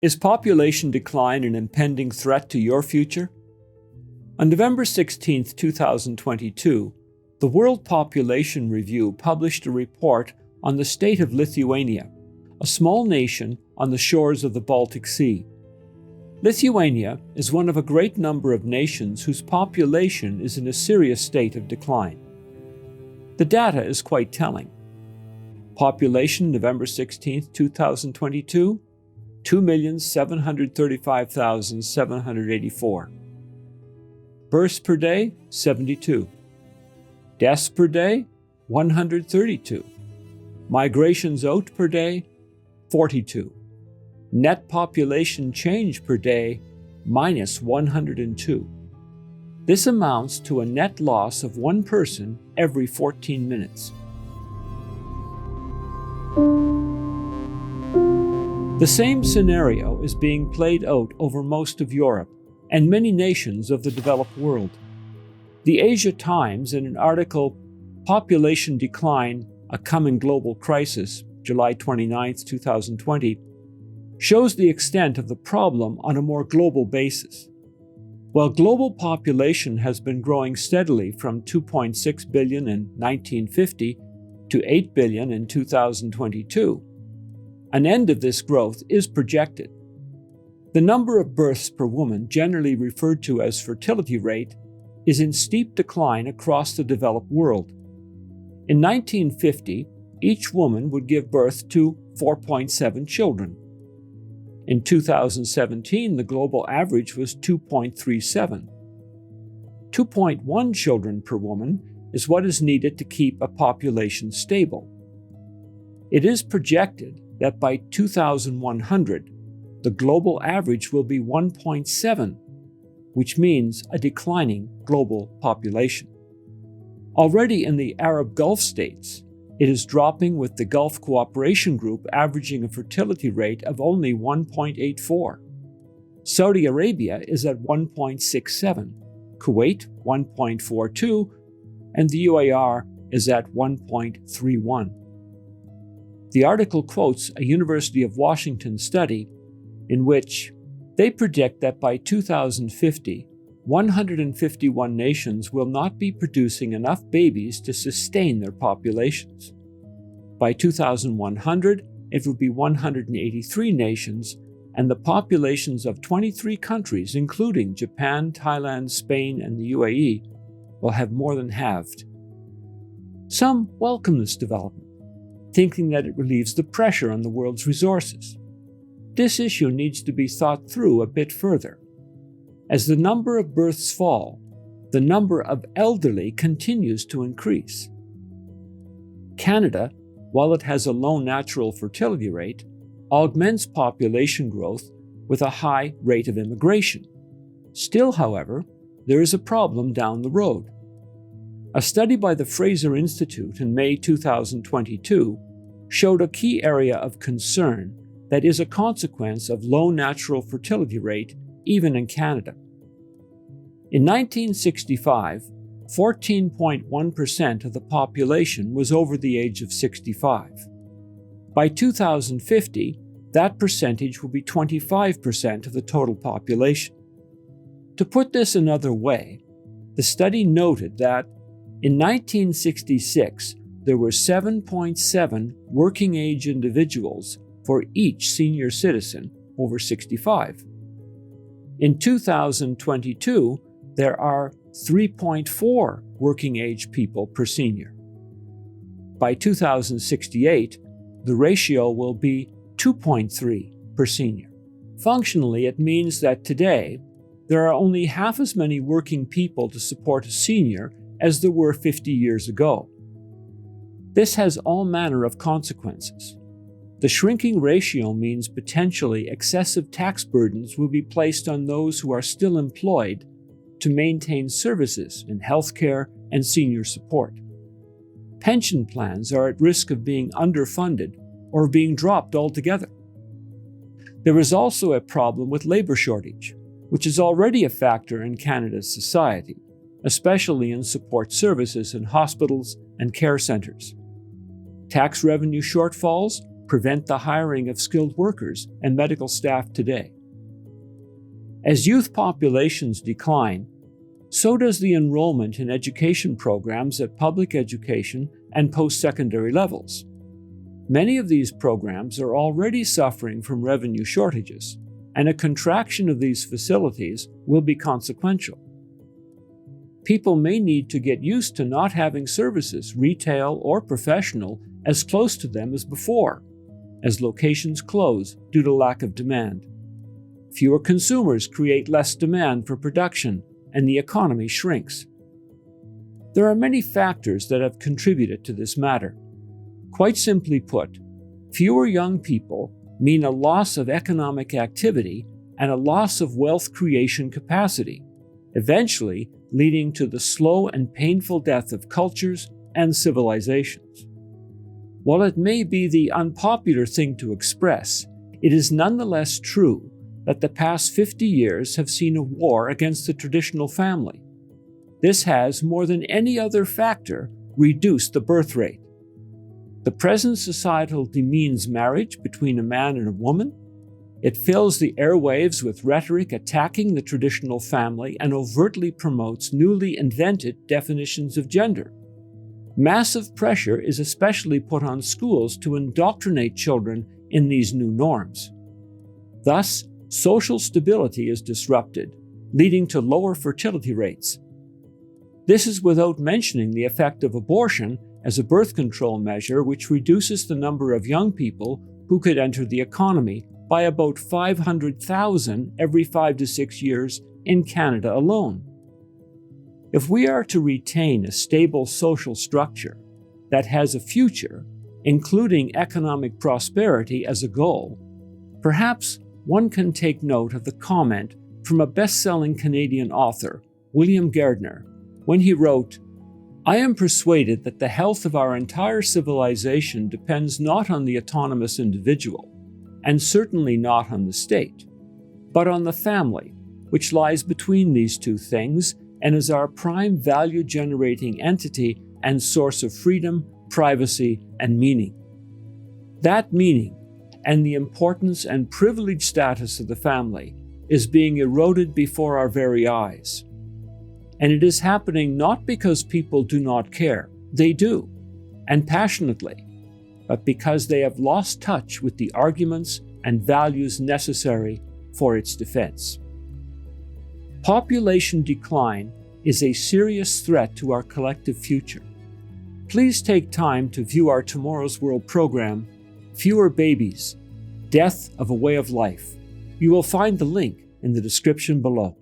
Is population decline an impending threat to your future? On November 16, 2022, the World Population Review published a report on the state of Lithuania, a small nation on the shores of the Baltic Sea. Lithuania is one of a great number of nations whose population is in a serious state of decline. The data is quite telling. Population November 16, 2022, 2,735,784. Births per day, 72. Deaths per day, 132. Migrations out per day, 42. Net population change per day, minus 102. This amounts to a net loss of one person every 14 minutes. The same scenario is being played out over most of Europe and many nations of the developed world. The Asia Times, in an article, Population Decline, a Coming Global Crisis, July 29, 2020, shows the extent of the problem on a more global basis. While global population has been growing steadily from 2.6 billion in 1950 to 8 billion in 2022, an end of this growth is projected. The number of births per woman, generally referred to as fertility rate, is in steep decline across the developed world. In 1950, each woman would give birth to 4.7 children. In 2017, the global average was 2.37. 2.1 children per woman is what is needed to keep a population stable. It is projected that by 2100, the global average will be 1.7, which means a declining global population. Already in the Arab Gulf states, it is dropping, with the Gulf Cooperation Group averaging a fertility rate of only 1.84. Saudi Arabia is at 1.67, Kuwait 1.42, and the UAE is at 1.31. The article quotes a University of Washington study in which they predict that by 2050, 151 nations will not be producing enough babies to sustain their populations. By 2100, it will be 183 nations, and the populations of 23 countries, including Japan, Thailand, Spain, and the UAE, will have more than halved. Some welcome this development, thinking that it relieves the pressure on the world's resources. This issue needs to be thought through a bit further. As the number of births fall, the number of elderly continues to increase. Canada, while it has a low natural fertility rate, augments population growth with a high rate of immigration. Still, however, there is a problem down the road. A study by the Fraser Institute in May 2022 showed a key area of concern that is a consequence of low natural fertility rate even in Canada. In 1965, 14.1% of the population was over the age of 65. By 2050, that percentage will be 25% of the total population. To put this another way, the study noted that in 1966, there were 7.7 working-age individuals for each senior citizen over 65. In 2022, there are 3.4 working-age people per senior. By 2068, the ratio will be 2.3 per senior. Functionally, it means that today, there are only half as many working people to support a senior as there were 50 years ago. This has all manner of consequences. The shrinking ratio means potentially excessive tax burdens will be placed on those who are still employed to maintain services in healthcare and senior support. Pension plans are at risk of being underfunded or being dropped altogether. There is also a problem with labor shortage, which is already a factor in Canada's society, especially in support services in hospitals and care centres. Tax revenue shortfalls prevent the hiring of skilled workers and medical staff today. As youth populations decline, so does the enrollment in education programs at public education and post-secondary levels. Many of these programs are already suffering from revenue shortages, and a contraction of these facilities will be consequential. People may need to get used to not having services, retail or professional, as close to them as before, as locations close due to lack of demand. Fewer consumers create less demand for production, and the economy shrinks. There are many factors that have contributed to this matter. Quite simply put, fewer young people mean a loss of economic activity and a loss of wealth creation capacity, eventually leading to the slow and painful death of cultures and civilizations. While it may be the unpopular thing to express, it is nonetheless true that the past 50 years have seen a war against the traditional family. This has, more than any other factor, reduced the birth rate. The present societal demeans marriage between a man and a woman. It fills the airwaves with rhetoric attacking the traditional family and overtly promotes newly invented definitions of gender. Massive pressure is especially put on schools to indoctrinate children in these new norms. Thus, social stability is disrupted, leading to lower fertility rates. This is without mentioning the effect of abortion as a birth control measure, which reduces the number of young people who could enter the economy by about 500,000 every 5 to 6 years in Canada alone. If we are to retain a stable social structure that has a future, including economic prosperity as a goal, perhaps one can take note of the comment from a best-selling Canadian author, William Gardner, when he wrote, "I am persuaded that the health of our entire civilization depends not on the autonomous individual, and certainly not on the state, but on the family, which lies between these two things and is our prime value-generating entity and source of freedom, privacy, and meaning. That meaning, and the importance and privileged status of the family, is being eroded before our very eyes. And it is happening not because people do not care, they do, and passionately, but because they have lost touch with the arguments and values necessary for its defense. Population decline is a serious threat to our collective future. Please take time to view our Tomorrow's World program, Fewer Babies, Death of a Way of Life. You will find the link in the description below.